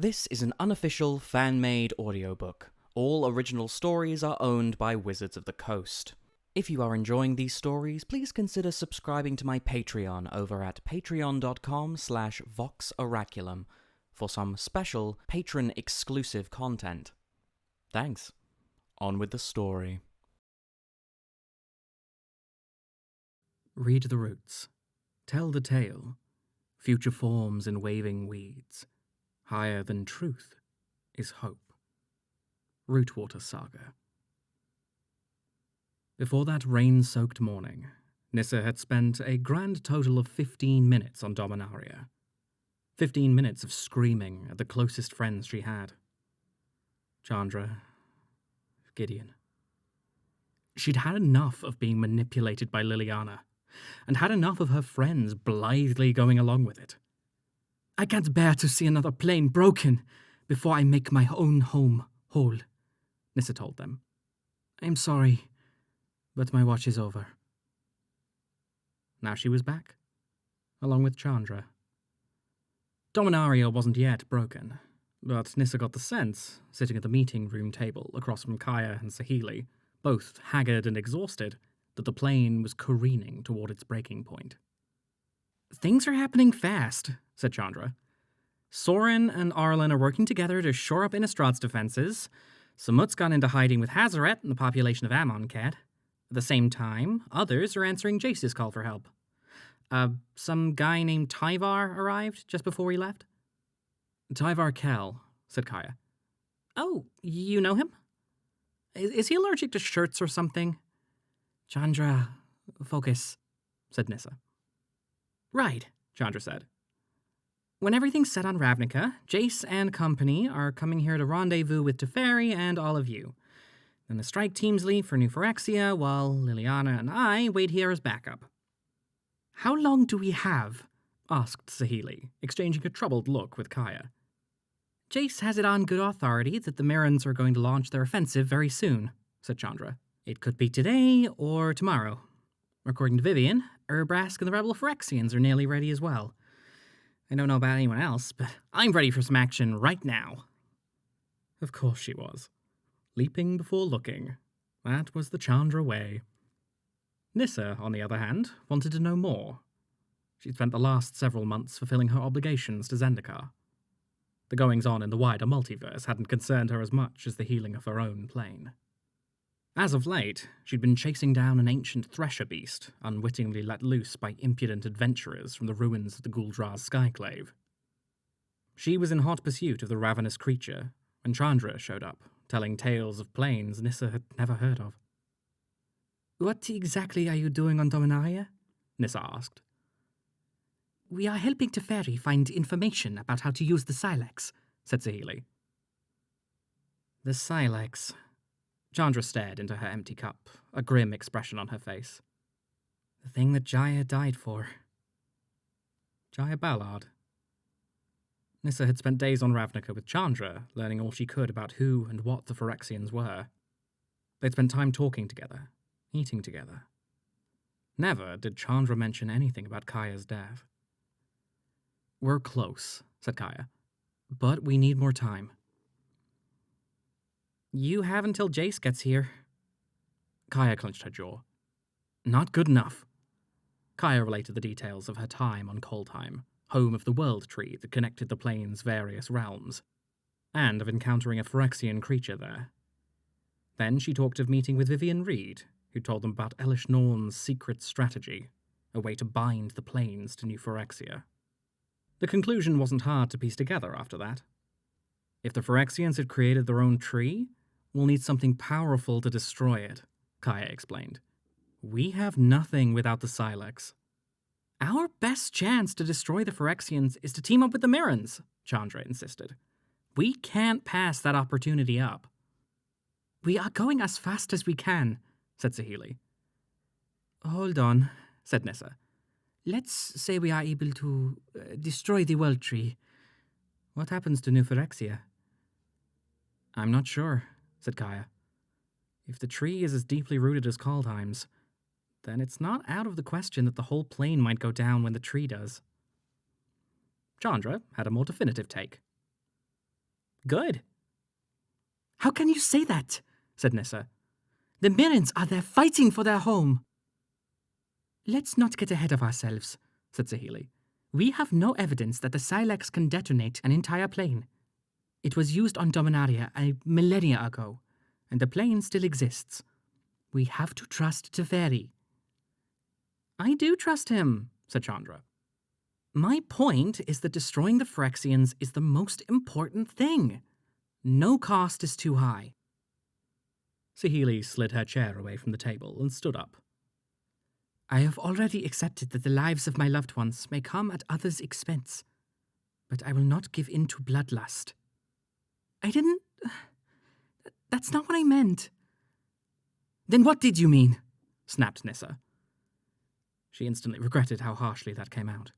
This is an unofficial, fan-made audiobook. All original stories are owned by Wizards of the Coast. If you are enjoying these stories, please consider subscribing to my Patreon over at patreon.com/voxoraculum for some special patron-exclusive content. Thanks. On with the story. Read the roots. Tell the tale. Future forms in waving weeds. Higher than truth is hope. Rootwater Saga. Before that rain-soaked morning, Nissa had spent a grand total of 15 minutes on Dominaria. 15 minutes of screaming at the closest friends she had. Chandra, Gideon. She'd had enough of being manipulated by Liliana, and had enough of her friends blithely going along with it. I can't bear to see another plane broken before I make my own home whole, Nissa told them. I'm sorry, but my watch is over. Now she was back, along with Chandra. Dominaria wasn't yet broken, but Nissa got the sense, sitting at the meeting room table across from Gaia and Saheeli, both haggard and exhausted, that the plane was careening toward its breaking point. Things are happening fast, said Chandra. Soren and Arlen are working together to shore up Innistrad's defenses. Samut's gone into hiding with Hazaret and the population of Amonkhet. At the same time, others are answering Jace's call for help. Some guy named Tyvar arrived just before we left? Tyvar Kell, said Gaia. Oh, you know him? Is he allergic to shirts or something? Chandra, focus, said Nissa. Right, Chandra said. When everything's set on Ravnica, Jace and company are coming here to rendezvous with Teferi and all of you. Then the strike teams leave for New Phyrexia, while Liliana and I wait here as backup. How long do we have? Asked Saheeli, exchanging a troubled look with Gaia. Jace has it on good authority that the Mirrans are going to launch their offensive very soon, said Chandra. It could be today or tomorrow. According to Vivian, Urbrask and the rebel Phyrexians are nearly ready as well. I don't know about anyone else, but I'm ready for some action right now. Of course she was. Leaping before looking. That was the Chandra way. Nissa, on the other hand, wanted to know more. She'd spent the last several months fulfilling her obligations to Zendikar. The goings-on in the wider multiverse hadn't concerned her as much as the healing of her own plane. As of late, she'd been chasing down an ancient thresher beast, unwittingly let loose by impudent adventurers from the ruins of the Guldraz Skyclave. She was in hot pursuit of the ravenous creature when Chandra showed up, telling tales of planes Nissa had never heard of. What exactly are you doing on Dominaria? Nissa asked. We are helping Teferi find information about how to use the Silex, said Saheeli. The Silex. Chandra stared into her empty cup, a grim expression on her face. The thing that Gaia died for. Gaia Ballard. Nissa had spent days on Ravnica with Chandra, learning all she could about who and what the Phyrexians were. They'd spent time talking together, eating together. Never did Chandra mention anything about Kaia's death. We're close, said Gaia, but we need more time. You have until Jace gets here. Gaia clenched her jaw. Not good enough. Gaia related the details of her time on Coldheim, home of the World Tree that connected the plane's various realms, and of encountering a Phyrexian creature there. Then she talked of meeting with Vivian Reed, who told them about Elish Norn's secret strategy, a way to bind the planes to New Phyrexia. The conclusion wasn't hard to piece together after that. If the Phyrexians had created their own tree, we'll need something powerful to destroy it, Gaia explained. We have nothing without the Silex. Our best chance to destroy the Phyrexians is to team up with the Mirrans, Chandra insisted. We can't pass that opportunity up. We are going as fast as we can, said Saheeli. Hold on, said Nissa. Let's say we are able to destroy the World Tree. What happens to New Phyrexia? I'm not sure, said Gaia. If the tree is as deeply rooted as Kaldheim's, then it's not out of the question that the whole plane might go down when the tree does. Chandra had a more definitive take. Good. How can you say that? Said Nissa. The Mirrans are there fighting for their home. Let's not get ahead of ourselves, said Saheeli. We have no evidence that the Silex can detonate an entire plane. It was used on Dominaria a millennia ago, and the plane still exists. We have to trust Teferi. I do trust him, said Chandra. My point is that destroying the Phyrexians is the most important thing. No cost is too high. Saheeli slid her chair away from the table and stood up. I have already accepted that the lives of my loved ones may come at others' expense, but I will not give in to bloodlust. I didn't... That's not what I meant. Then what did you mean? Snapped Nissa. She instantly regretted how harshly that came out.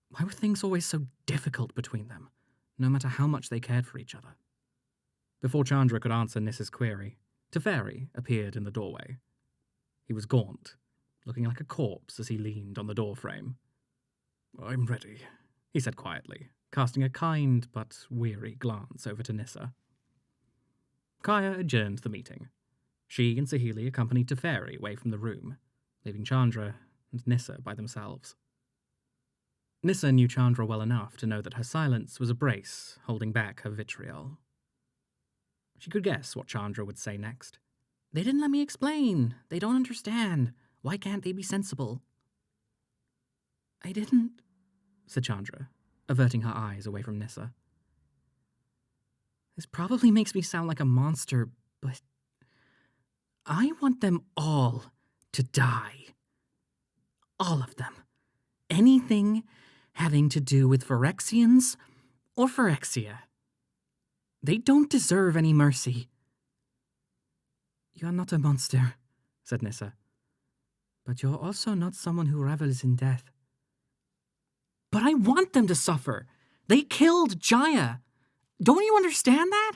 Why were things always so difficult between them, no matter how much they cared for each other? Before Chandra could answer Nissa's query, Teferi appeared in the doorway. He was gaunt, looking like a corpse as he leaned on the doorframe. I'm ready, he said quietly, casting a kind but weary glance over to Nissa. Gaia adjourned the meeting. She and Saheeli accompanied Teferi away from the room, leaving Chandra and Nissa by themselves. Nissa knew Chandra well enough to know that her silence was a brace holding back her vitriol. She could guess what Chandra would say next. They didn't let me explain. They don't understand. Why can't they be sensible? I didn't, said Chandra, averting her eyes away from Nissa. This probably makes me sound like a monster, but I want them all to die. All of them. Anything having to do with Phyrexians or Phyrexia. They don't deserve any mercy. You're not a monster, said Nissa. But you're also not someone who revels in death. But I want them to suffer. They killed Gaia. Don't you understand that?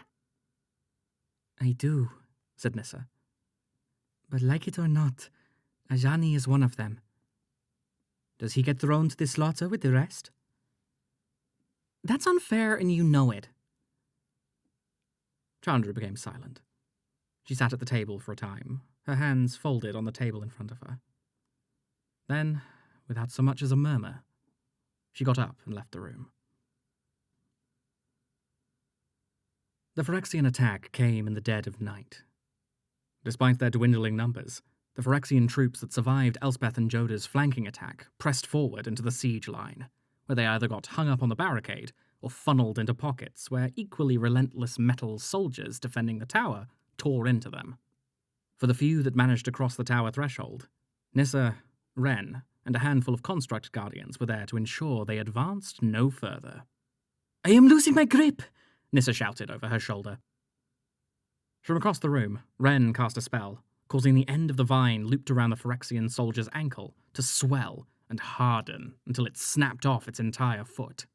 I do, said Nissa. But like it or not, Ajani is one of them. Does he get thrown to the slaughter with the rest? That's unfair, and you know it. Chandra became silent. She sat at the table for a time, her hands folded on the table in front of her. Then, without so much as a murmur, she got up and left the room. The Phyrexian attack came in the dead of night. Despite their dwindling numbers, the Phyrexian troops that survived Elspeth and Joda's flanking attack pressed forward into the siege line, where they either got hung up on the barricade or funneled into pockets where equally relentless metal soldiers defending the tower tore into them. For the few that managed to cross the tower threshold, Nissa, Wrenn, and a handful of construct guardians were there to ensure they advanced no further. I am losing my grip, Nissa shouted over her shoulder. From across the room, Wrenn cast a spell, causing the end of the vine looped around the Phyrexian soldier's ankle to swell and harden until it snapped off its entire foot.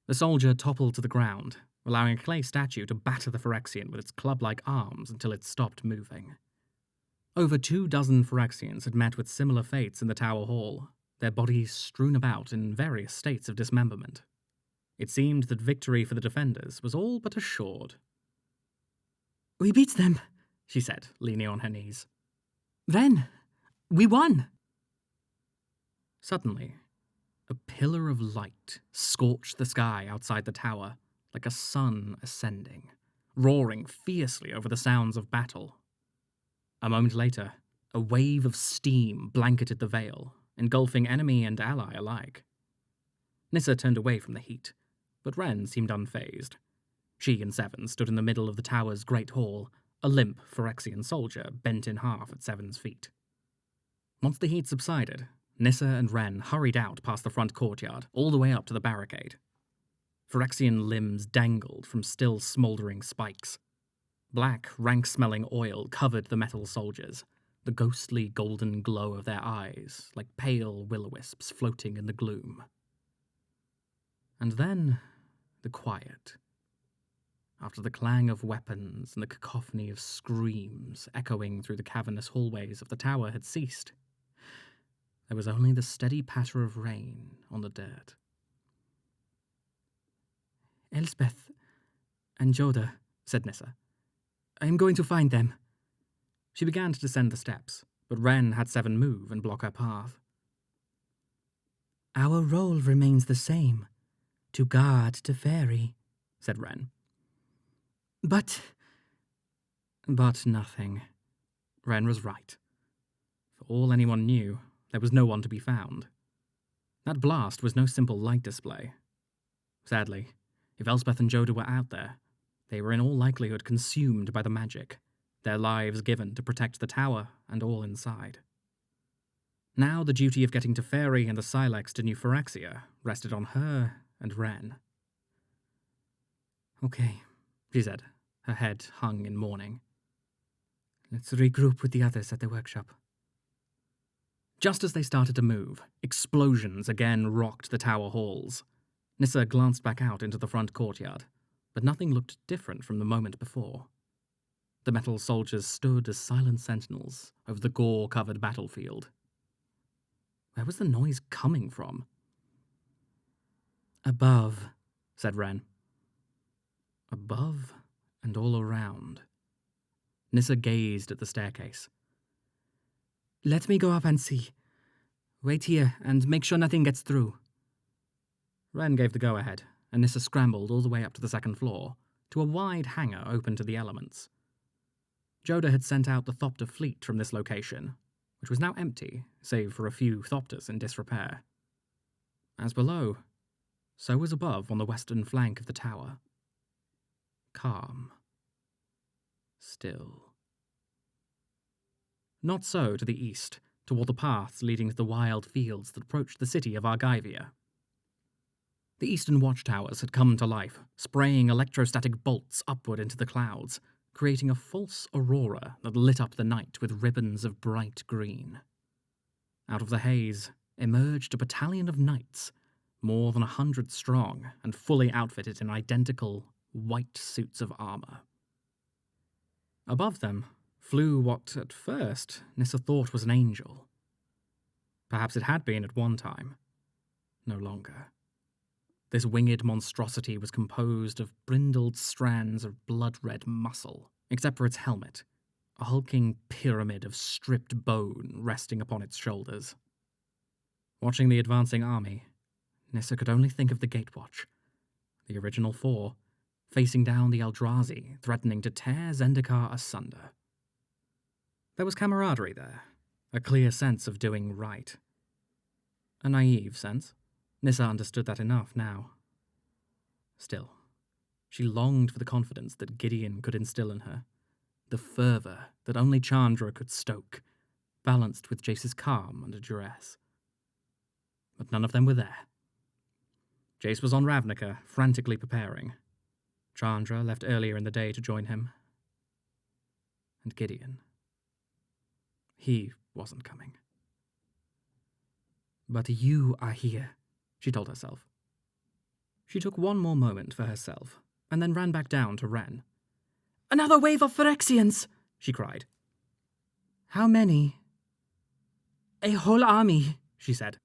The soldier toppled to the ground, allowing a clay statue to batter the Phyrexian with its club-like arms until it stopped moving. Over 24 Phyrexians had met with similar fates in the tower hall, their bodies strewn about in various states of dismemberment. It seemed that victory for the defenders was all but assured. We beat them, she said, leaning on her knees. Wrenn, we won! Suddenly, a pillar of light scorched the sky outside the tower, like a sun ascending, roaring fiercely over the sounds of battle. A moment later, a wave of steam blanketed the veil, engulfing enemy and ally alike. Nissa turned away from the heat, but Wrenn seemed unfazed. She and Seven stood in the middle of the tower's great hall, a limp Phyrexian soldier bent in half at Seven's feet. Once the heat subsided, Nissa and Wrenn hurried out past the front courtyard, all the way up to the barricade. Phyrexian limbs dangled from still smouldering spikes. Black, rank-smelling oil covered the metal soldiers, the ghostly golden glow of their eyes like pale will-o-wisps floating in the gloom. And then, the quiet. After the clang of weapons and the cacophony of screams echoing through the cavernous hallways of the tower had ceased, there was only the steady patter of rain on the dirt. Elspeth, "And Joda," said Nissa. "I am going to find them." She began to descend the steps, but Wrenn had Seven move and block her path. "Our role remains the same, to guard Teferi," said Wrenn. But nothing. Wrenn was right. For all anyone knew, there was no one to be found. That blast was no simple light display. Sadly, if Elspeth and Joda were out there, they were in all likelihood consumed by the magic, their lives given to protect the tower and all inside. Now the duty of getting Teferi and the Silex to New Phyrexia rested on her and Wrenn. "Okay," she said, her head hung in mourning. "Let's regroup with the others at the workshop." Just as they started to move, explosions again rocked the tower halls. Nissa glanced back out into the front courtyard, but nothing looked different from the moment before. The metal soldiers stood as silent sentinels over the gore-covered battlefield. Where was the noise coming from? "Above," said Wrenn. Above and all around. Nissa gazed at the staircase. "Let me go up and see. Wait here and make sure nothing gets through." Wrenn gave the go-ahead, and Nissa scrambled all the way up to the second floor, to a wide hangar open to the elements. Joda had sent out the Thopter fleet from this location, which was now empty, save for a few Thopters in disrepair. As below, so was above on the western flank of the tower. Calm. Still. Not so to the east, toward the paths leading to the wild fields that approached the city of Argivia. The eastern watchtowers had come to life, spraying electrostatic bolts upward into the clouds, creating a false aurora that lit up the night with ribbons of bright green. Out of the haze emerged a battalion of knights, more than 100 strong and fully outfitted in identical white suits of armor. Above them flew what, at first, Nissa thought was an angel. Perhaps it had been at one time. No longer. This winged monstrosity was composed of brindled strands of blood-red muscle, except for its helmet, a hulking pyramid of stripped bone resting upon its shoulders. Watching the advancing army, Nissa could only think of the Gatewatch, the original four, facing down the Eldrazi, threatening to tear Zendikar asunder. There was camaraderie there, a clear sense of doing right. A naive sense. Nissa understood that enough now. Still, she longed for the confidence that Gideon could instill in her, the fervour that only Chandra could stoke, balanced with Jace's calm under duress. But none of them were there. Jace was on Ravnica, frantically preparing. Chandra left earlier in the day to join him. And Gideon. He wasn't coming. "But you are here," she told herself. She took one more moment for herself, and then ran back down to Wrenn. "Another wave of Phyrexians!" she cried. "How many?" "A whole army," she said.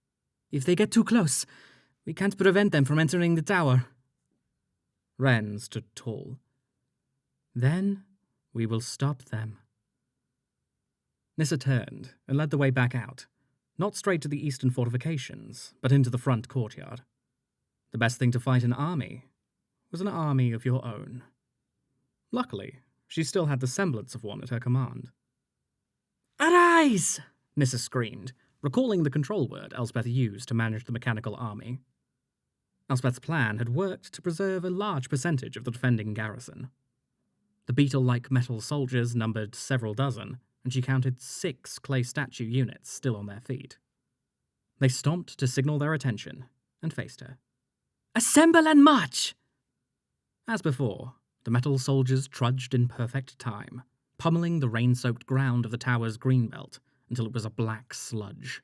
"If they get too close, we can't prevent them from entering the tower." Wrenn stood tall. "Then we will stop them." Nissa turned and led the way back out, not straight to the eastern fortifications, but into the front courtyard. The best thing to fight an army was an army of your own. Luckily, she still had the semblance of one at her command. "Arise!" Nissa screamed, recalling the control word Elspeth used to manage the mechanical army. Elspeth's plan had worked to preserve a large percentage of the defending garrison. The beetle-like metal soldiers numbered several dozen, and she counted 6 clay statue units still on their feet. They stomped to signal their attention and faced her. "Assemble and march!" As before, the metal soldiers trudged in perfect time, pummeling the rain-soaked ground of the tower's greenbelt until it was a black sludge.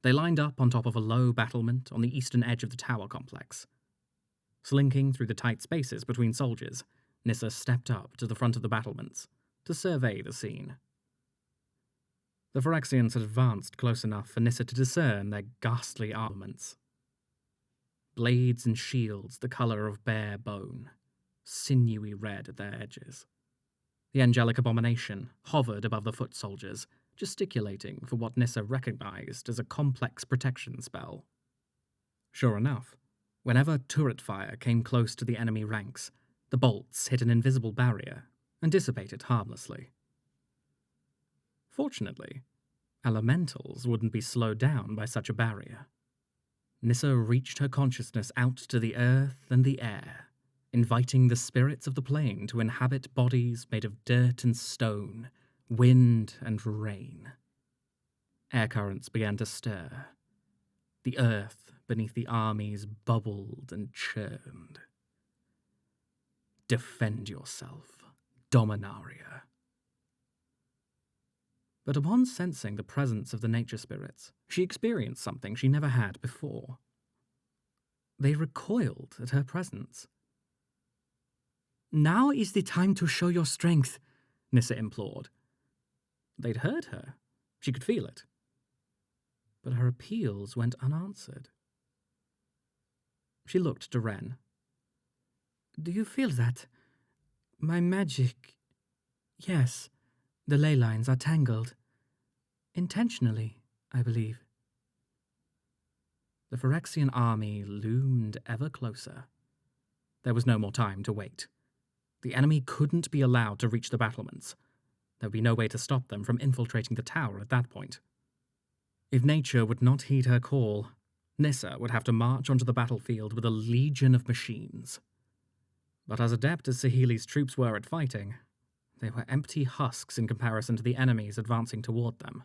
They lined up on top of a low battlement on the eastern edge of the tower complex. Slinking through the tight spaces between soldiers, Nissa stepped up to the front of the battlements to survey the scene. The Phyrexians had advanced close enough for Nissa to discern their ghastly armaments. Blades and shields the colour of bare bone, sinewy red at their edges. The angelic abomination hovered above the foot soldiers, gesticulating for what Nissa recognized as a complex protection spell. Sure enough, whenever turret fire came close to the enemy ranks, the bolts hit an invisible barrier and dissipated harmlessly. Fortunately, elementals wouldn't be slowed down by such a barrier. Nissa reached her consciousness out to the earth and the air, inviting the spirits of the plane to inhabit bodies made of dirt and stone, wind and rain. Air currents began to stir. The earth beneath the armies bubbled and churned. Defend yourself, Dominaria. But upon sensing the presence of the nature spirits, she experienced something she never had before. They recoiled at her presence. "Now is the time to show your strength," Nissa implored. They'd heard her. She could feel it. But her appeals went unanswered. She looked to Wrenn. "Do you feel that? My magic... Yes, the ley lines are tangled. Intentionally, I believe." The Phyrexian army loomed ever closer. There was no more time to wait. The enemy couldn't be allowed to reach the battlements. There would be no way to stop them from infiltrating the tower at that point. If nature would not heed her call, Nissa would have to march onto the battlefield with a legion of machines. But as adept as Saheeli's troops were at fighting, they were empty husks in comparison to the enemies advancing toward them.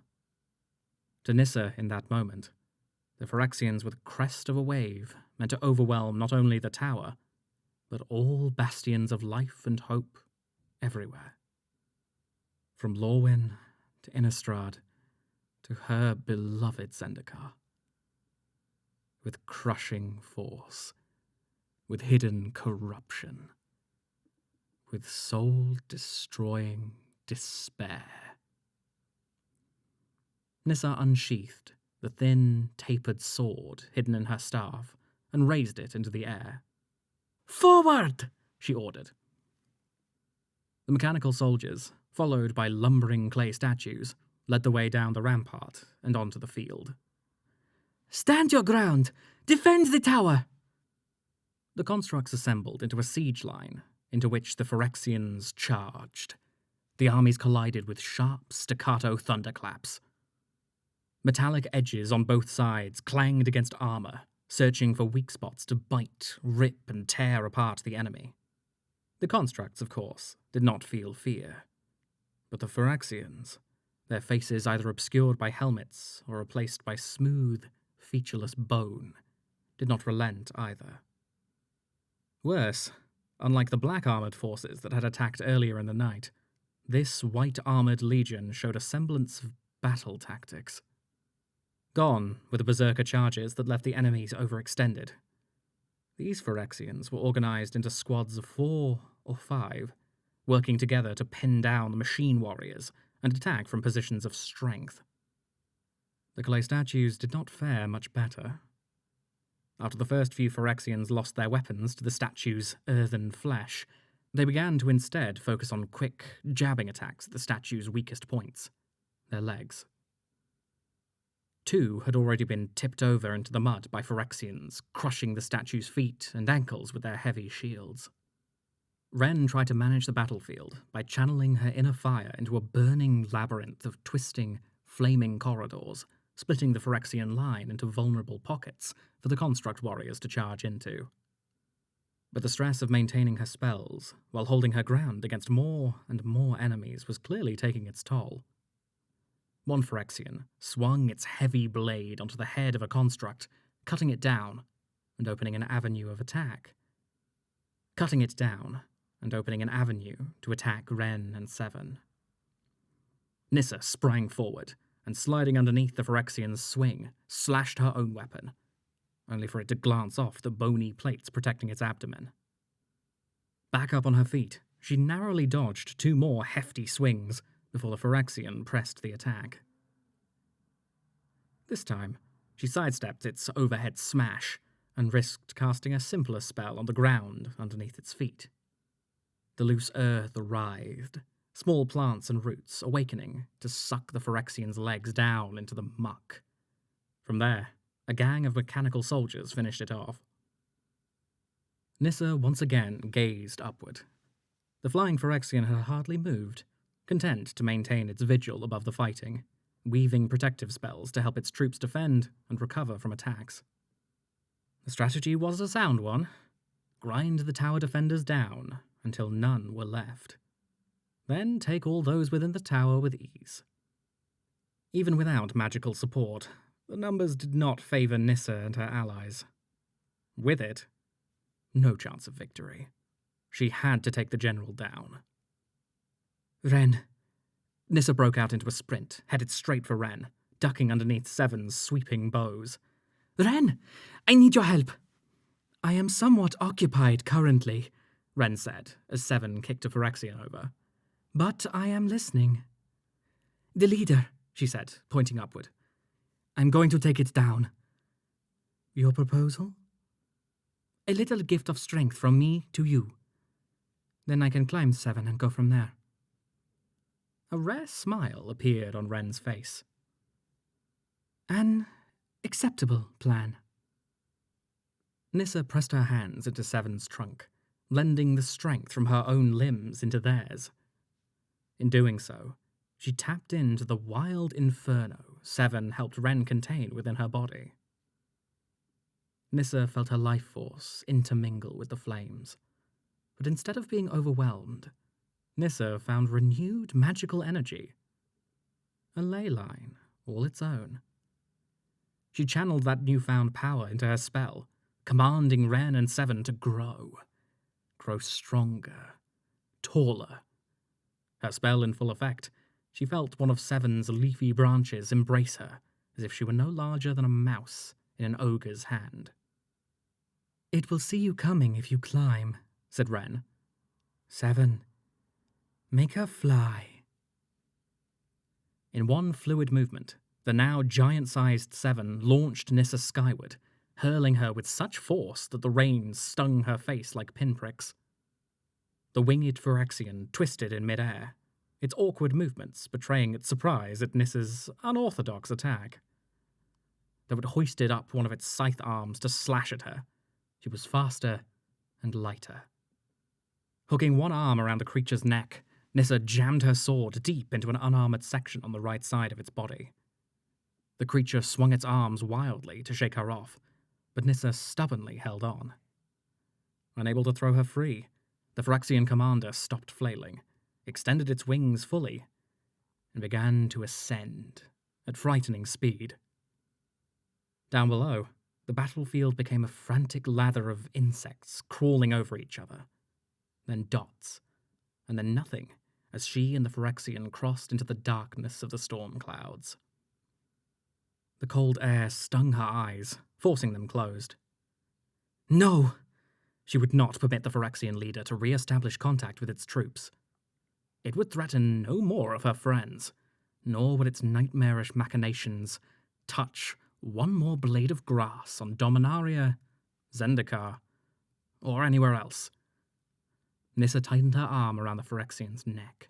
To Nissa, in that moment, the Phyrexians were the crest of a wave meant to overwhelm not only the tower, but all bastions of life and hope everywhere. From Lorwyn to Innistrad to her beloved Zendikar. With crushing force, with hidden corruption, with soul-destroying despair. Nissa unsheathed the thin, tapered sword hidden in her staff and raised it into the air. "Forward!" she ordered. The mechanical soldiers, followed by lumbering clay statues, led the way down the rampart and onto the field. "Stand your ground! Defend the tower!" The constructs assembled into a siege line, into which the Phyrexians charged. The armies collided with sharp, staccato thunderclaps. Metallic edges on both sides clanged against armor, searching for weak spots to bite, rip, and tear apart the enemy. The constructs, of course, did not feel fear. But the Phyrexians, their faces either obscured by helmets or replaced by smooth, featureless bone, did not relent either. Worse, unlike the black-armored forces that had attacked earlier in the night, this white-armored legion showed a semblance of battle tactics. Gone were the berserker charges that left the enemies overextended. These Phyrexians were organized into squads of 4 or 5, working together to pin down the machine warriors and attack from positions of strength. The clay statues did not fare much better. After the first few Phyrexians lost their weapons to the statues' earthen flesh, they began to instead focus on quick, jabbing attacks at the statues' weakest points, their legs. 2 had already been tipped over into the mud by Phyrexians, crushing the statue's feet and ankles with their heavy shields. Wrenn tried to manage the battlefield by channeling her inner fire into a burning labyrinth of twisting, flaming corridors, splitting the Phyrexian line into vulnerable pockets for the construct warriors to charge into. But the stress of maintaining her spells, while holding her ground against more and more enemies, was clearly taking its toll. One Phyrexian swung its heavy blade onto the head of a construct, cutting it down and opening an avenue of attack. Cutting it down and opening an avenue to attack Wrenn and Seven. Nissa sprang forward and, sliding underneath the Phyrexian's swing, slashed her own weapon, only for it to glance off the bony plates protecting its abdomen. Back up on her feet, she narrowly dodged 2 more hefty swings before the Phyrexian pressed the attack. This time, she sidestepped its overhead smash and risked casting a simpler spell on the ground underneath its feet. The loose earth writhed, small plants and roots awakening to suck the Phyrexians' legs down into the muck. From there, a gang of mechanical soldiers finished it off. Nissa once again gazed upward. The flying Phyrexian had hardly moved, content to maintain its vigil above the fighting, weaving protective spells to help its troops defend and recover from attacks. The strategy was a sound one. Grind the tower defenders down until none were left. Then take all those within the tower with ease. Even without magical support, the numbers did not favour Nissa and her allies. With it, no chance of victory. She had to take the general down. Wrenn. Nissa broke out into a sprint, headed straight for Wrenn, ducking underneath Seven's sweeping bows. Wrenn! I need your help! I am somewhat occupied currently, Wrenn said, as Seven kicked a Phyrexian over. But I am listening. The leader, she said, pointing upward. I'm going to take it down. Your proposal? A little gift of strength from me to you. Then I can climb Seven and go from there. A rare smile appeared on Wren's face. An acceptable plan. Nissa pressed her hands into Seven's trunk, lending the strength from her own limbs into theirs. In doing so, she tapped into the wild inferno Seven helped Wrenn contain within her body. Nissa felt her life force intermingle with the flames, but instead of being overwhelmed, Nissa found renewed magical energy. A ley line, all its own. She channeled that newfound power into her spell, commanding Wrenn and Seven to grow stronger, taller. Her spell in full effect, she felt one of Seven's leafy branches embrace her, as if she were no larger than a mouse in an ogre's hand. It will see you coming if you climb, said Wrenn. Seven, make her fly. In one fluid movement, the now giant-sized Seven launched Nissa skyward, hurling her with such force that the reins stung her face like pinpricks. The winged Phyrexian twisted in midair, its awkward movements betraying its surprise at Nissa's unorthodox attack. Though it hoisted up one of its scythe arms to slash at her, she was faster and lighter. Hooking one arm around the creature's neck, Nissa jammed her sword deep into an unarmoured section on the right side of its body. The creature swung its arms wildly to shake her off, but Nissa stubbornly held on. Unable to throw her free, the Phyrexian commander stopped flailing, extended its wings fully, and began to ascend at frightening speed. Down below, the battlefield became a frantic lather of insects crawling over each other, then dots, and then nothing as she and the Phyrexian crossed into the darkness of the storm clouds. The cold air stung her eyes, forcing them closed. No! She would not permit the Phyrexian leader to re-establish contact with its troops. It would threaten no more of her friends, nor would its nightmarish machinations touch one more blade of grass on Dominaria, Zendikar, or anywhere else. Nissa tightened her arm around the Phyrexian's neck.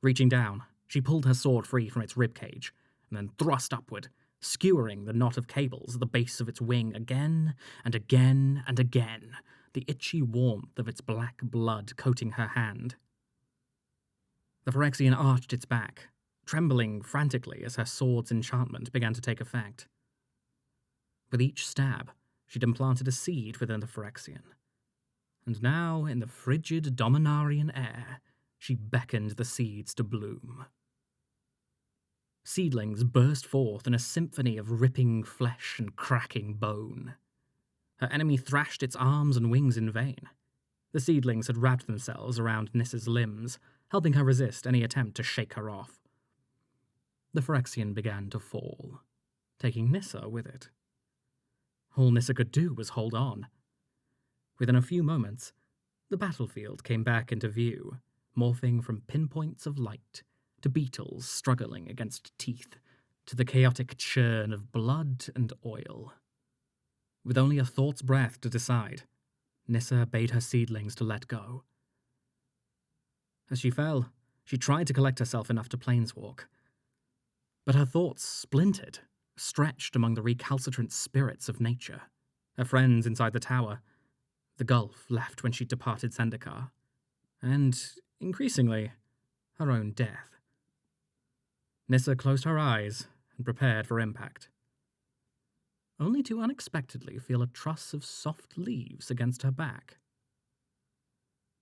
Reaching down, she pulled her sword free from its ribcage, and then thrust upward, skewering the knot of cables at the base of its wing again and again and again, the itchy warmth of its black blood coating her hand. The Phyrexian arched its back, trembling frantically as her sword's enchantment began to take effect. With each stab, she'd implanted a seed within the Phyrexian, and now, in the frigid Dominarian air, she beckoned the seeds to bloom. Seedlings burst forth in a symphony of ripping flesh and cracking bone. Her enemy thrashed its arms and wings in vain. The seedlings had wrapped themselves around Nissa's limbs, helping her resist any attempt to shake her off. The Phyrexian began to fall, taking Nissa with it. All Nissa could do was hold on. Within a few moments, the battlefield came back into view, morphing from pinpoints of light to beetles struggling against teeth, to the chaotic churn of blood and oil. With only a thought's breath to decide, Nissa bade her seedlings to let go, As she fell, she tried to collect herself enough to planeswalk. But her thoughts splintered, stretched among the recalcitrant spirits of nature, her friends inside the tower, the gulf left when she departed Zendikar, and, increasingly, her own death. Nissa closed her eyes and prepared for impact, only to unexpectedly feel a truss of soft leaves against her back.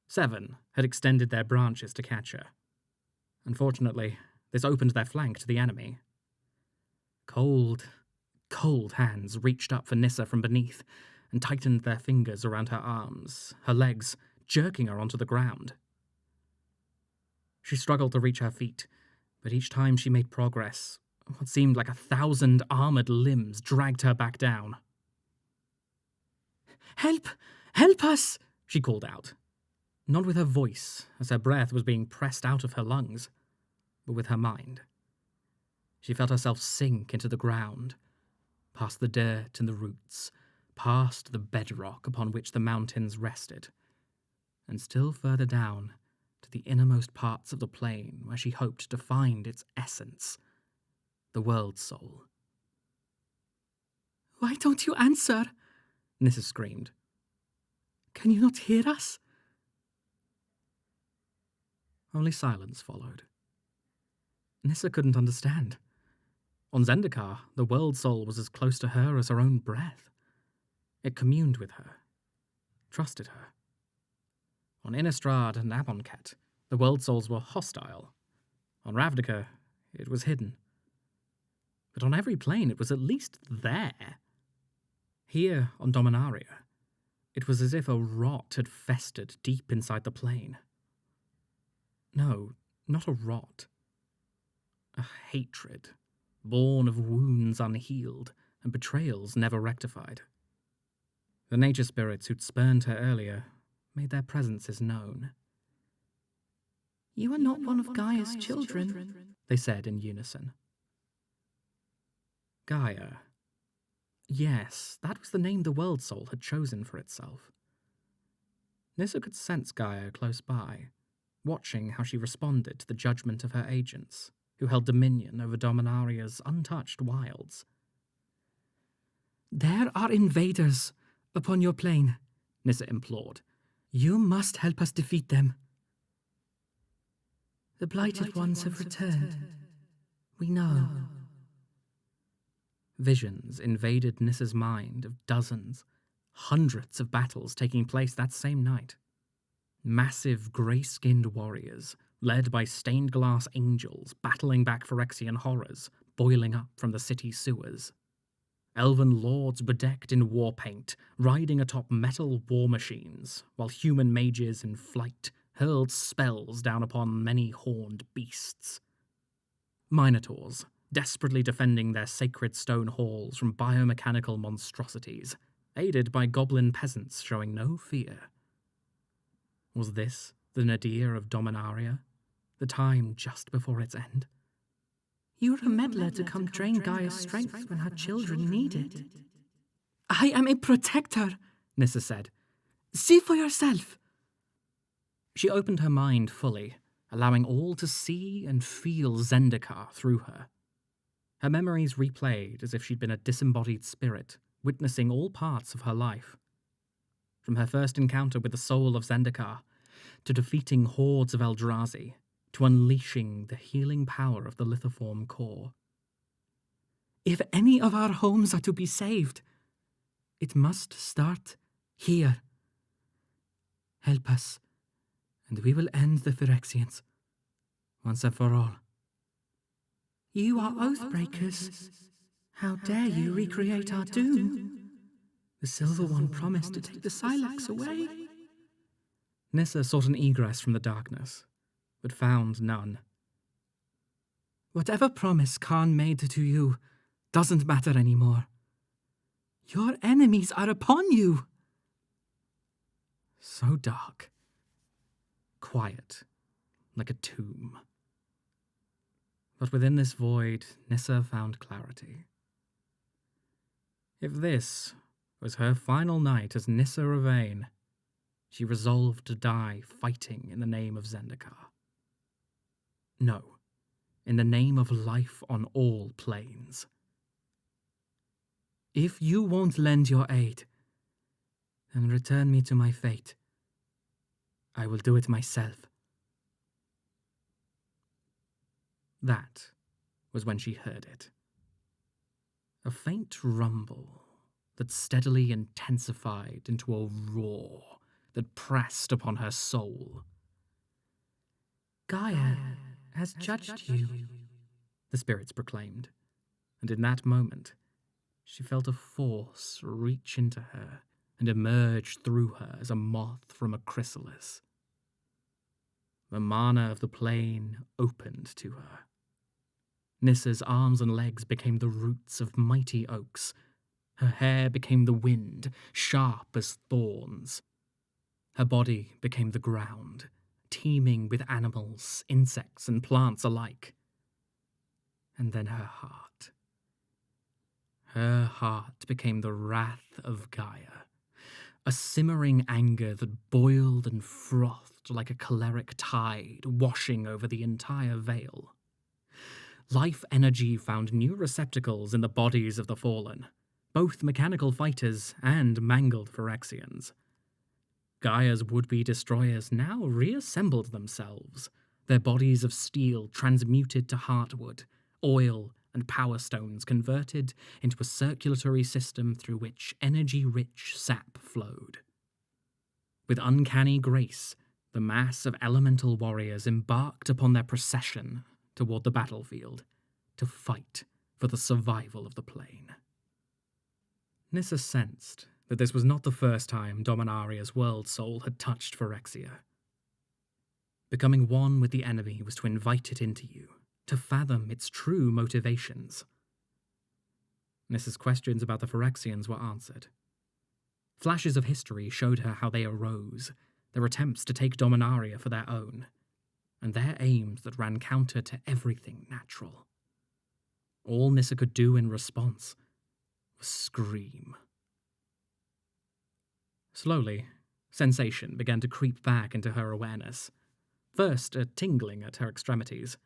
7 had extended their branches to catch her. Unfortunately, this opened their flank to the enemy. Cold hands reached up for Nissa from beneath and tightened their fingers around her arms, her legs, jerking her onto the ground. She struggled to reach her feet, but each time she made progress, what seemed like 1,000 armored limbs dragged her back down. "Help! Help us!" she called out. Not with her voice, as her breath was being pressed out of her lungs, but with her mind. She felt herself sink into the ground, past the dirt and the roots, past the bedrock upon which the mountains rested, and still further down to the innermost parts of the plane where she hoped to find its essence, the world soul. "Why don't you answer?" Nissa screamed. "Can you not hear us?" Only silence followed. Nissa couldn't understand. On Zendikar, the world soul was as close to her as her own breath. It communed with her, trusted her. On Innistrad and Amonkhet, the world souls were hostile. On Ravnica, it was hidden. But on every plane, it was at least there. Here, on Dominaria, it was as if a rot had festered deep inside the plane. No, not a rot. A hatred, born of wounds unhealed and betrayals never rectified. The nature spirits who'd spurned her earlier made their presences known. "You are not one of Gaia's children," they said in unison. Gaia. Yes, that was the name the world soul had chosen for itself. Nissa could sense Gaia close by, watching how she responded to the judgment of her agents, who held dominion over Dominaria's untouched wilds. "There are invaders upon your plane," Nissa implored. "You must help us defeat them." "The Blighted Ones have returned. We know." Visions invaded Nissa's mind of dozens, hundreds of battles taking place that same night. Massive grey-skinned warriors, led by stained-glass angels battling back Phyrexian horrors, boiling up from the city's sewers. Elven lords bedecked in war paint, riding atop metal war machines, while human mages in flight hurled spells down upon many horned beasts. Minotaurs, desperately defending their sacred stone halls from biomechanical monstrosities, aided by goblin peasants showing no fear. Was this the nadir of Dominaria, the time just before its end? "You were a meddler to come drain Gaia's strength when her children need it." "I am a protector," Nissa said. "See for yourself." She opened her mind fully, allowing all to see and feel Zendikar through her. Her memories replayed as if she'd been a disembodied spirit, witnessing all parts of her life. From her first encounter with the soul of Zendikar, to defeating hordes of Eldrazi, to unleashing the healing power of the lithoform core. "If any of our homes are to be saved, it must start here. Help us, and we will end the Phyrexians, once and for all." "You are Oathbreakers. How dare you recreate our doom? The Silver One promised to take the Silex away." Nissa sought an egress from the darkness, but found none. "Whatever promise Khan made to you doesn't matter anymore. Your enemies are upon you." So dark. Quiet, like a tomb. But within this void, Nissa found clarity. If this was her final night as Nissa Revane, She resolved to die fighting in the name of Zendikar. No, in the name of life on all planes. If you won't lend your aid, then return me to my fate. I will do it myself. That was when she heard it. A faint rumble that steadily intensified into a roar that pressed upon her soul. Gaia has judged you, the spirits proclaimed, and in that moment, she felt a force reach into her and emerge through her as a moth from a chrysalis. The mana of the plane opened to her. Nissa's arms and legs became the roots of mighty oaks. Her hair became the wind, sharp as thorns. Her body became the ground, teeming with animals, insects, and plants alike. And then her heart. Her heart became the wrath of Gaia, a simmering anger that boiled and frothed like a choleric tide washing over the entire vale. Life energy found new receptacles in the bodies of the fallen, both mechanical fighters and mangled Phyrexians. Gaia's would-be destroyers now reassembled themselves, their bodies of steel transmuted to heartwood, oil and power stones converted into a circulatory system through which energy-rich sap flowed. With uncanny grace, the mass of elemental warriors embarked upon their procession toward the battlefield to fight for the survival of the plane. Nissa sensed that this was not the first time Dominaria's world soul had touched Phyrexia. Becoming one with the enemy was to invite it into you, to fathom its true motivations. Nissa's questions about the Phyrexians were answered. Flashes of history showed her how they arose, their attempts to take Dominaria for their own, and their aims that ran counter to everything natural. All Nissa could do in response was scream. Slowly, sensation began to creep back into her awareness. First, a tingling at her extremities,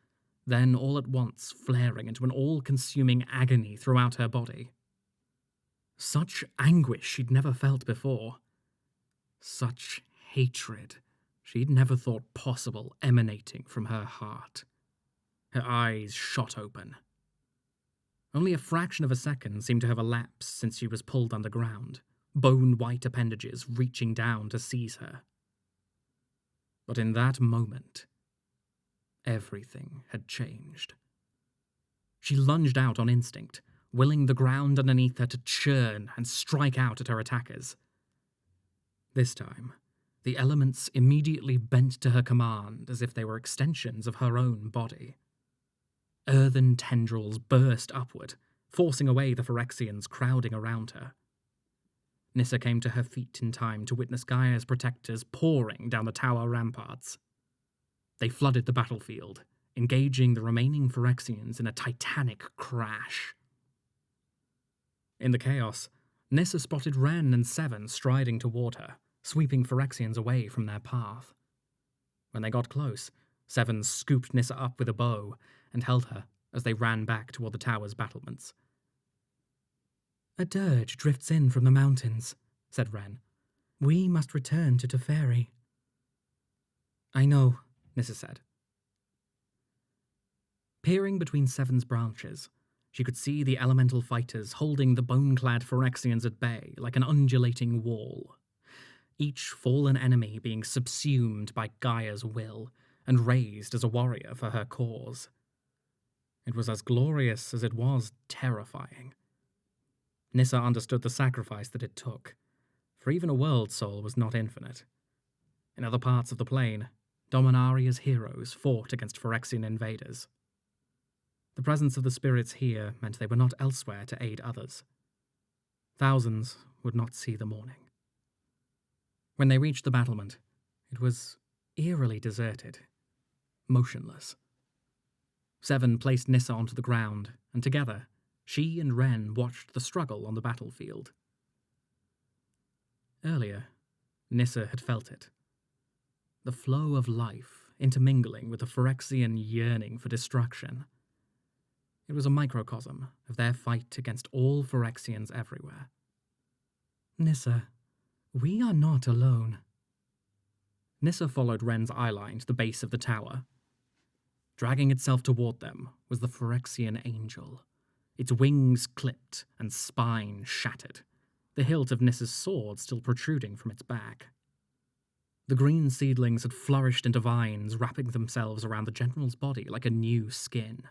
then all at once flaring into an all-consuming agony throughout her body. Such anguish she'd never felt before. Such hatred she'd never thought possible emanating from her heart. Her eyes shot open. Only a fraction of a second seemed to have elapsed since she was pulled underground, bone-white appendages reaching down to seize her. But in that moment, everything had changed. She lunged out on instinct, willing the ground underneath her to churn and strike out at her attackers. This time, the elements immediately bent to her command as if they were extensions of her own body. Earthen tendrils burst upward, forcing away the Phyrexians crowding around her. Nissa came to her feet in time to witness Gaia's protectors pouring down the tower ramparts. They flooded the battlefield, engaging the remaining Phyrexians in a titanic crash. In the chaos, Nissa spotted Wrenn and Seven striding toward her, sweeping Phyrexians away from their path. When they got close, Seven scooped Nissa up with a bow and held her as they ran back toward the tower's battlements. "A dirge drifts in from the mountains," said Wrenn. "We must return to Teferi." "I know," Nissa said. Peering between Seven's branches, she could see the elemental fighters holding the bone-clad Phyrexians at bay like an undulating wall. Each fallen enemy being subsumed by Gaia's will and raised as a warrior for her cause. It was as glorious as it was terrifying. Nissa understood the sacrifice that it took, for even a world soul was not infinite. In other parts of the plane, Dominaria's heroes fought against Phyrexian invaders. The presence of the spirits here meant they were not elsewhere to aid others. Thousands would not see the morning. When they reached the battlement, it was eerily deserted, motionless. Seven placed Nissa onto the ground, and together, she and Wrenn watched the struggle on the battlefield. Earlier, Nissa had felt it. The flow of life intermingling with the Phyrexian yearning for destruction. It was a microcosm of their fight against all Phyrexians everywhere. Nissa, we are not alone. Nissa followed Wrenn's eyeline to the base of the tower. Dragging itself toward them was the Phyrexian angel, its wings clipped and spine shattered, the hilt of Nissa's sword still protruding from its back. The green seedlings had flourished into vines, wrapping themselves around the general's body like a new skin.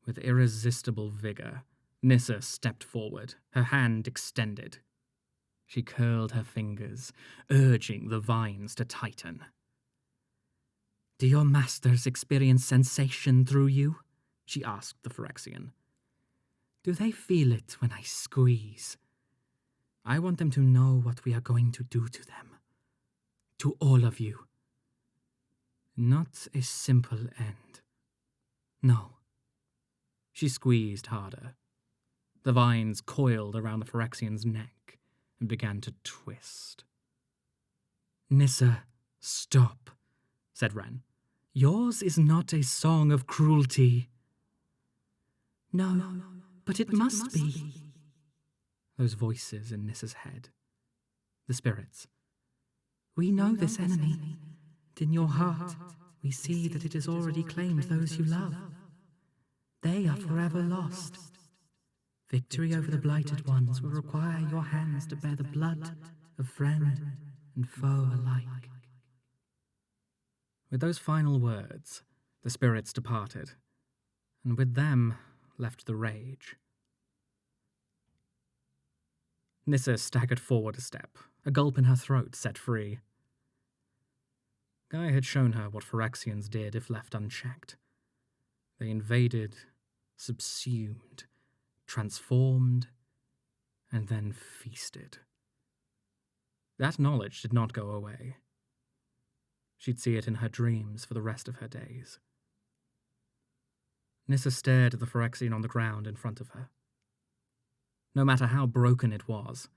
With irresistible vigor, Nissa stepped forward, her hand extended. She curled her fingers, urging the vines to tighten. Do your masters experience sensation through you? She asked the Phyrexian. Do they feel it when I squeeze? I want them to know what we are going to do to them. To all of you. Not a simple end. No. She squeezed harder. The vines coiled around the Phyrexian's neck and began to twist. Nissa, stop, said Wrenn. Yours is not a song of cruelty. No, but it must be. Those voices in Nissa's head. The spirits. We know this enemy, and in your heart we see that it has already claimed those you love. They are forever lost. Victory over the blighted ones will require your hands to bear the blood of friend and foe alike. With those final words, the spirits departed, and with them left the rage. Nissa staggered forward a step, a gulp in her throat set free. Gaia had shown her what Phyrexians did if left unchecked. They invaded, subsumed, transformed, and then feasted. That knowledge did not go away. She'd see it in her dreams for the rest of her days. Nissa stared at the Phyrexian on the ground in front of her. No matter how broken it was,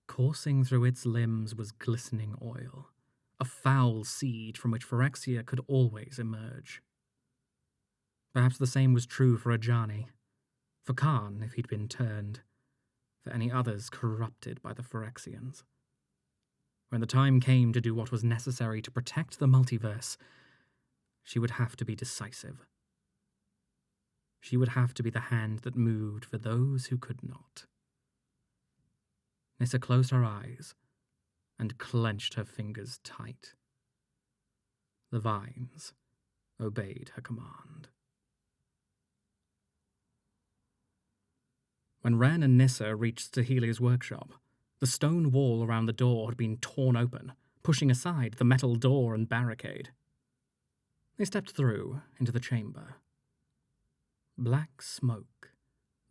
coursing through its limbs was glistening oil, a foul seed from which Phyrexia could always emerge. Perhaps the same was true for Ajani, for Khan if he'd been turned, for any others corrupted by the Phyrexians. When the time came to do what was necessary to protect the multiverse, she would have to be decisive. She would have to be the hand that moved for those who could not. Nissa closed her eyes and clenched her fingers tight. The vines obeyed her command. When Wrenn and Nissa reached Sahili's workshop, the stone wall around the door had been torn open, pushing aside the metal door and barricade. They stepped through into the chamber. Black smoke,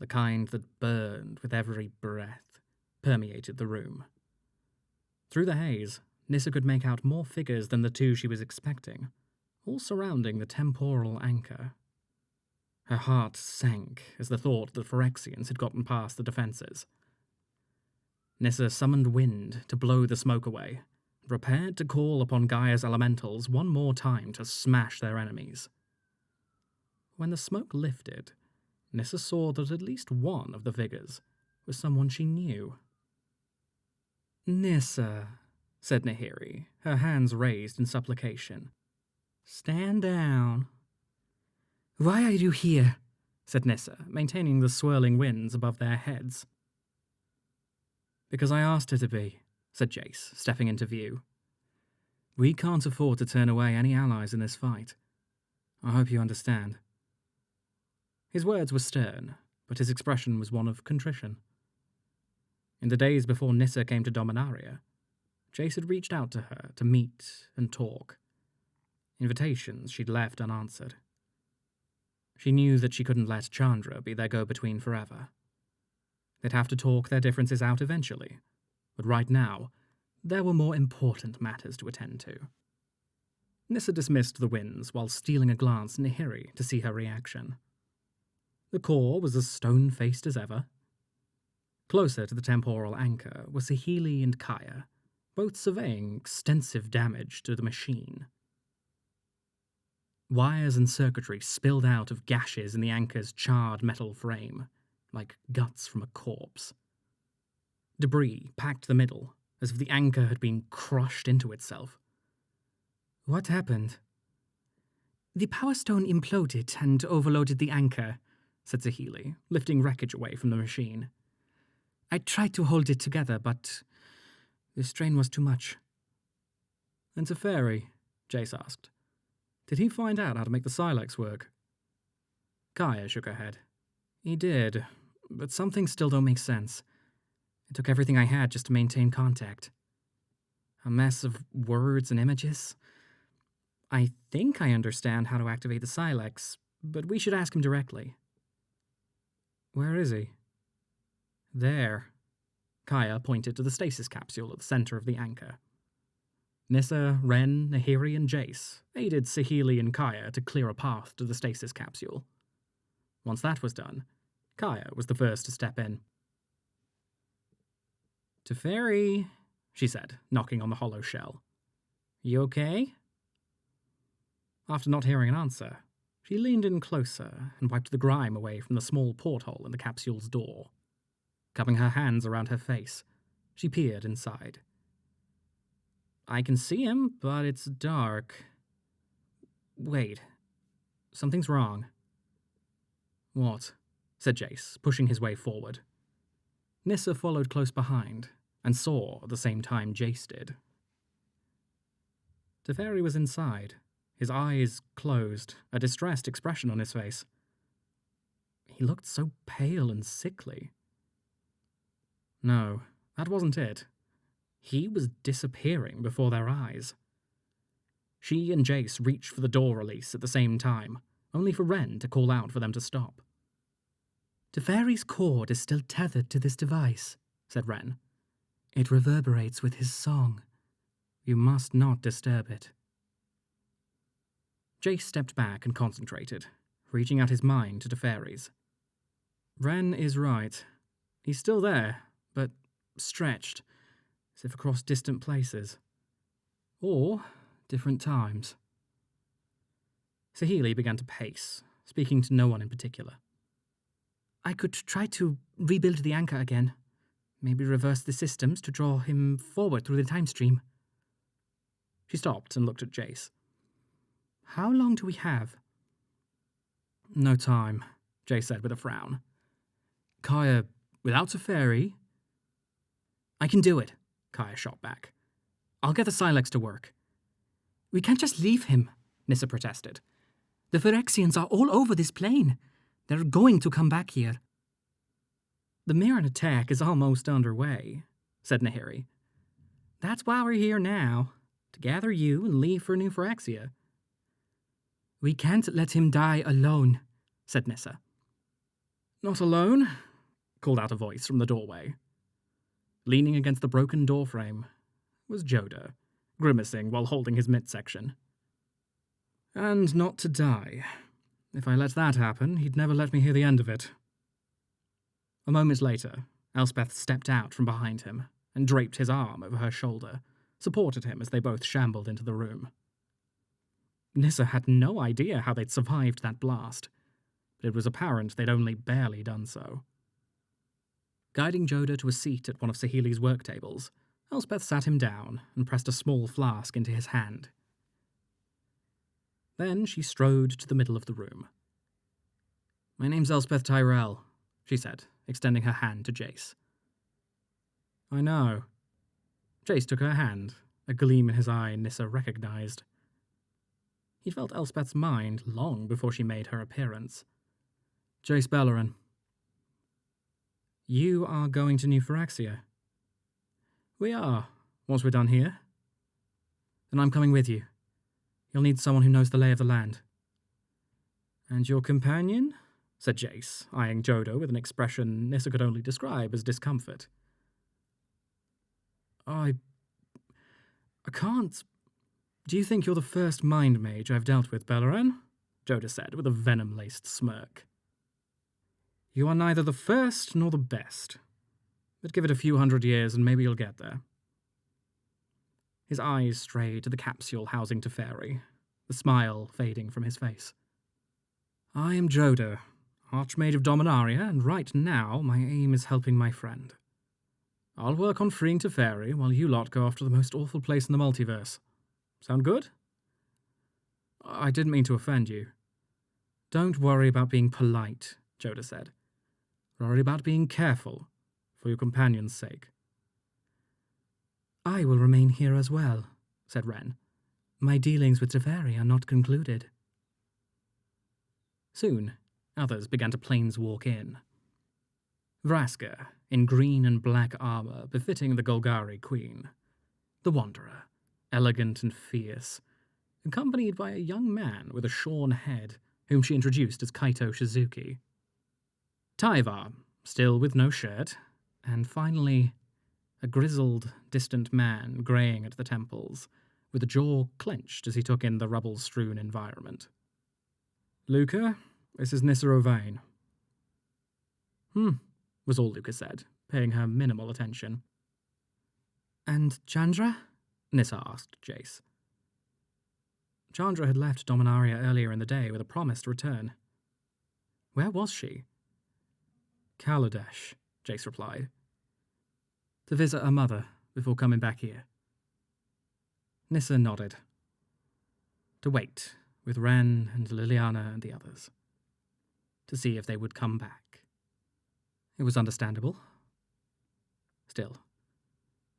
the kind that burned with every breath, permeated the room. Through the haze, Nissa could make out more figures than the two she was expecting, all surrounding the temporal anchor. Her heart sank as the thought that Phyrexians had gotten past the defenses. Nissa summoned wind to blow the smoke away, and prepared to call upon Gaia's elementals one more time to smash their enemies. When the smoke lifted, Nissa saw that at least one of the figures was someone she knew. Nissa, said Nahiri, her hands raised in supplication. Stand down. Why are you here? Said Nissa, maintaining the swirling winds above their heads. Because I asked her to be, said Jace, stepping into view. We can't afford to turn away any allies in this fight. I hope you understand. His words were stern, but his expression was one of contrition. In the days before Nissa came to Dominaria, Jace had reached out to her to meet and talk. Invitations she'd left unanswered. She knew that she couldn't let Chandra be their go-between forever. They'd have to talk their differences out eventually, but right now, there were more important matters to attend to. Nissa dismissed the winds while stealing a glance at Nahiri to see her reaction. The core was as stone-faced as ever. Closer to the temporal anchor were Sahili and Kaya, both surveying extensive damage to the machine. Wires and circuitry spilled out of gashes in the anchor's charred metal frame, like guts from a corpse. Debris packed the middle, as if the anchor had been crushed into itself. What happened? The power stone imploded and overloaded the anchor, said Saheeli, lifting wreckage away from the machine. I tried to hold it together, but the strain was too much. And Teferi? Jace asked. Did he find out how to make the Silex work? Gaia shook her head. He did, but some things still don't make sense. It took everything I had just to maintain contact. A mess of words and images. I think I understand how to activate the Silex, but we should ask him directly. Where is he? There. Gaia pointed to the stasis capsule at the center of the anchor. Nissa, Wrenn, Nahiri, and Jace aided Saheeli and Gaia to clear a path to the stasis capsule. Once that was done, Gaia was the first to step in. Teferi, she said, knocking on the hollow shell. You okay? After not hearing an answer, she leaned in closer and wiped the grime away from the small porthole in the capsule's door. Cupping her hands around her face, she peered inside. I can see him, but it's dark. Wait. Something's wrong. What? Said Jace, pushing his way forward. Nissa followed close behind, and saw at the same time Jace did. Teferi was inside, his eyes closed, a distressed expression on his face. He looked so pale and sickly. No, that wasn't it. He was disappearing before their eyes. She and Jace reached for the door release at the same time, only for Wrenn to call out for them to stop. Teferi's cord is still tethered to this device, said Wrenn. It reverberates with his song. You must not disturb it. Jace stepped back and concentrated, reaching out his mind to Teferi's. Wrenn is right. He's still there, but stretched, as if across distant places. Or different times. Saheeli began to pace, speaking to no one in particular. I could try to rebuild the anchor again. Maybe reverse the systems to draw him forward through the time stream. She stopped and looked at Jace. How long do we have? No time, Jace said with a frown. Gaia, without a fairy... I can do it, Gaia shot back. I'll get the Silex to work. We can't just leave him, Nissa protested. The Phyrexians are all over this plane. They're going to come back here. The Mirren attack is almost underway, said Nahiri. That's why we're here now, to gather you and leave for New Phyrexia. We can't let him die alone, said Nissa. Not alone, called out a voice from the doorway. Leaning against the broken doorframe was Joda, grimacing while holding his midsection. And not to die. If I let that happen, he'd never let me hear the end of it. A moment later, Elspeth stepped out from behind him and draped his arm over her shoulder, supported him as they both shambled into the room. Nissa had no idea how they'd survived that blast, but it was apparent they'd only barely done so. Guiding Joda to a seat at one of Saheeli's work tables, Elspeth sat him down and pressed a small flask into his hand. Then she strode to the middle of the room. My name's Elspeth Tyrell, she said, extending her hand to Jace. I know. Jace took her hand, a gleam in his eye Nissa recognized. He'd felt Elspeth's mind long before she made her appearance. Jace Bellerin. You are going to New Phyrexia. We are, once we're done here. Then I'm coming with you. You'll need someone who knows the lay of the land. And your companion? Said Jace, eyeing Joda with an expression Nissa could only describe as discomfort. I can't... Do you think you're the first mind mage I've dealt with, Bellerin? Joda said with a venom-laced smirk. You are neither the first nor the best. But give it a few hundred years and maybe you'll get there. His eyes strayed to the capsule housing Teferi, the smile fading from his face. I am Joda, Archmage of Dominaria, and right now my aim is helping my friend. I'll work on freeing Teferi while you lot go after the most awful place in the multiverse. Sound good? I didn't mean to offend you. Don't worry about being polite, Joda said. Worry about being careful, for your companion's sake. I will remain here as well, said Wrenn. My dealings with Teferi are not concluded. Soon, others began to planeswalk in. Vraska, in green and black armor befitting the Golgari queen. The Wanderer, elegant and fierce, accompanied by a young man with a shorn head, whom she introduced as Kaito Shizuki. Tyvar, still with no shirt, and finally, a grizzled, distant man greying at the temples, with a jaw clenched as he took in the rubble-strewn environment. Luca, this is Nissa Revane. Was all Luca said, paying her minimal attention. And Chandra? Nissa asked Jace. Chandra had left Dominaria earlier in the day with a promise to return. Where was she? Kaladesh, Jace replied. To visit her mother before coming back here. Nissa nodded. To wait with Wrenn and Liliana and the others. To see if they would come back. It was understandable. Still,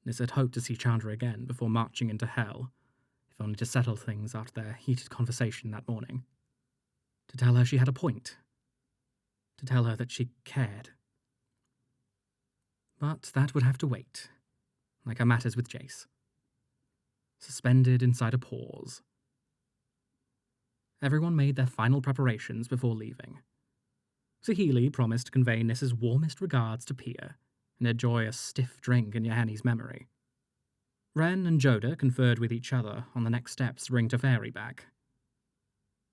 Nissa had hoped to see Chandra again before marching into hell, if only to settle things after their heated conversation that morning. To tell her she had a point. To tell her that she cared. But that would have to wait, like her matters with Jace. Suspended inside a pause. Everyone made their final preparations before leaving. Saheeli promised to convey Nissa's warmest regards to Pia and enjoy a stiff drink in Yohanni's memory. Wrenn and Joda conferred with each other on the next steps to bring Teferi back.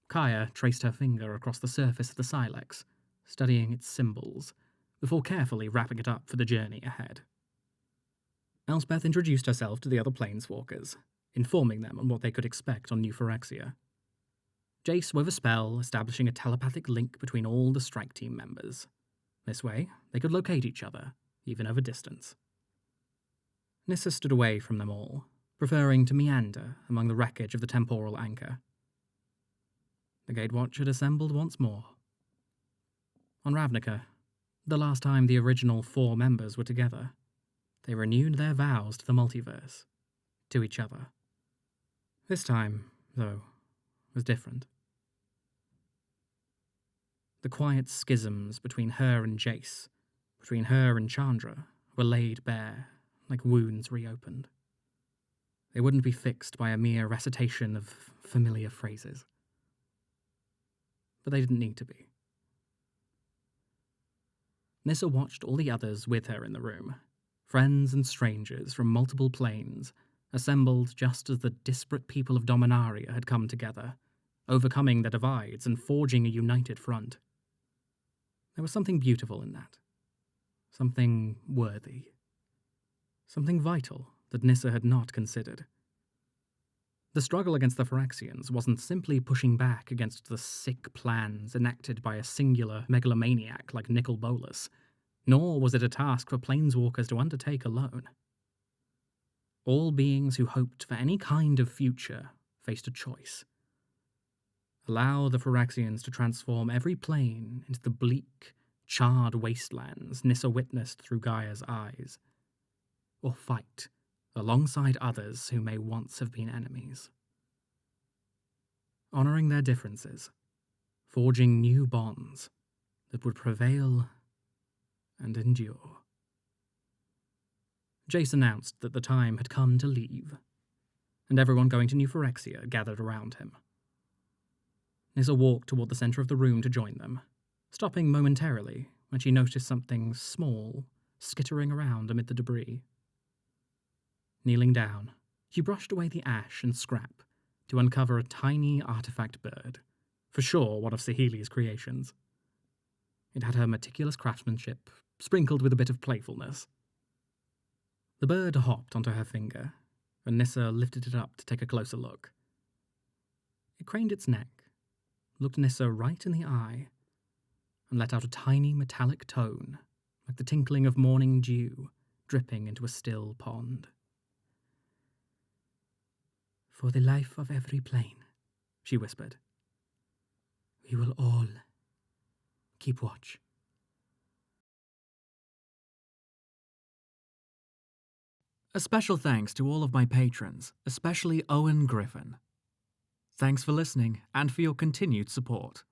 Gaia traced her finger across the surface of the Silex, studying its symbols, before carefully wrapping it up for the journey ahead. Elspeth introduced herself to the other planeswalkers, informing them on what they could expect on New Phyrexia. Jace wove a spell establishing a telepathic link between all the strike team members. This way, they could locate each other, even over distance. Nissa stood away from them all, preferring to meander among the wreckage of the temporal anchor. The Gatewatch had assembled once more. On Ravnica, the last time the original 4 members were together, they renewed their vows to the multiverse, to each other. This time, though, was different. The quiet schisms between her and Jace, between her and Chandra, were laid bare, like wounds reopened. They wouldn't be fixed by a mere recitation of familiar phrases. But they didn't need to be. Nissa watched all the others with her in the room, friends and strangers from multiple planes, assembled just as the disparate people of Dominaria had come together, overcoming their divides and forging a united front. There was something beautiful in that. Something worthy. Something vital that Nissa had not considered. The struggle against the Phyrexians wasn't simply pushing back against the sick plans enacted by a singular megalomaniac like Nicol Bolas, nor was it a task for planeswalkers to undertake alone. All beings who hoped for any kind of future faced a choice. Allow the Phyrexians to transform every plane into the bleak, charred wastelands Nissa witnessed through Gaia's eyes, or fight alongside others who may once have been enemies. Honoring their differences, forging new bonds that would prevail and endure. Jace announced that the time had come to leave, and everyone going to New Phyrexia gathered around him. Nissa walked toward the center of the room to join them, stopping momentarily when she noticed something small skittering around amid the debris. Kneeling down, she brushed away the ash and scrap to uncover a tiny artifact bird, for sure one of Saheeli's creations. It had her meticulous craftsmanship, sprinkled with a bit of playfulness. The bird hopped onto her finger, and Nissa lifted it up to take a closer look. It craned its neck, looked Nissa right in the eye, and let out a tiny metallic tone, like the tinkling of morning dew dripping into a still pond. For the life of every plane, she whispered, we will all keep watch. A special thanks to all of my patrons, especially Owen Griffin. Thanks for listening and for your continued support.